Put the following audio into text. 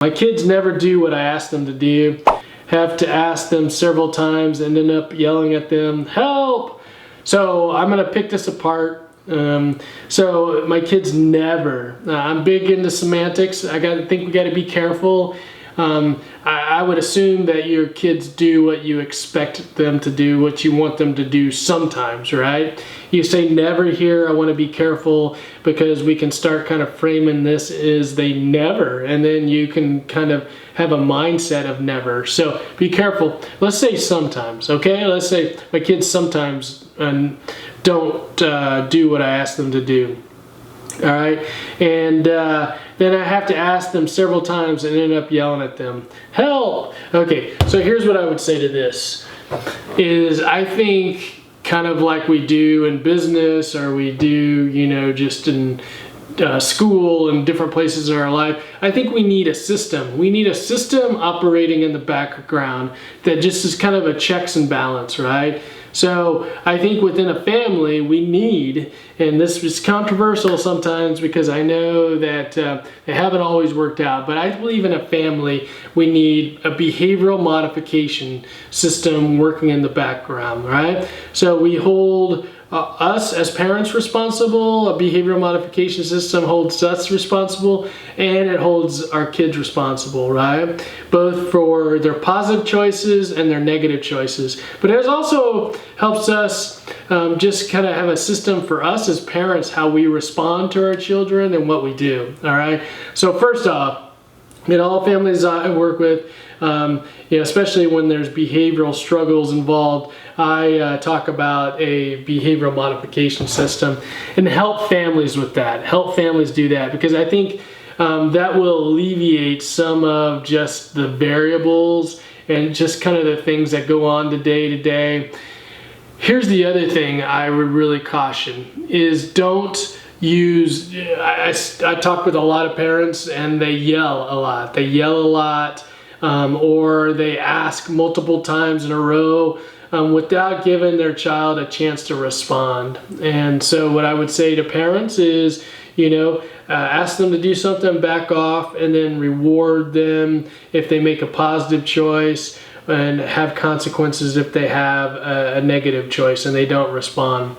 My kids never do what I ask them to do. Have to ask them several times and end up yelling at them, help! So I'm gonna pick this apart. So my kids never, I'm big into semantics. I think we gotta be careful. I would assume that your kids do what you expect them to do, what you want them to do sometimes, right? You say never here, I want to be careful, because we can start kind of framing this as they never, and then you can kind of have a mindset of never. So be careful. Let's say sometimes, okay? Let's say my kids sometimes don't do what I ask them to do. All right, and then I have to ask them several times and end up yelling at them, help! Okay, so here's what I would say to this, is I think kind of like we do in business, or we do, you know, just in school and different places in our life, I think we need a system. We need a system operating in the background that just is kind of a checks and balance, right? So I think within a family we need, and this is controversial sometimes because I know that they haven't always worked out, but I believe in a family we need a behavioral modification system working in the background, right? So we hold us as parents responsible, a behavioral modification system holds us responsible, and it holds our kids responsible, right? Both for their positive choices and their negative choices. But it also helps us just kind of have a system for us as parents, how we respond to our children and what we do, all right? So first off, in all families I work with, you know, especially when there's behavioral struggles involved, I talk about a behavioral modification system and help families with that. Help families do that, because I think that will alleviate some of just the variables and just kind of the things that go on day to day. Here's the other thing I would really caution is don't use, I talk with a lot of parents and they yell a lot. They yell a lot, or they ask multiple times in a row without giving their child a chance to respond. And so what I would say to parents is, you know, ask them to do something, back off, and then reward them if they make a positive choice, and have consequences if they have a negative choice and they don't respond.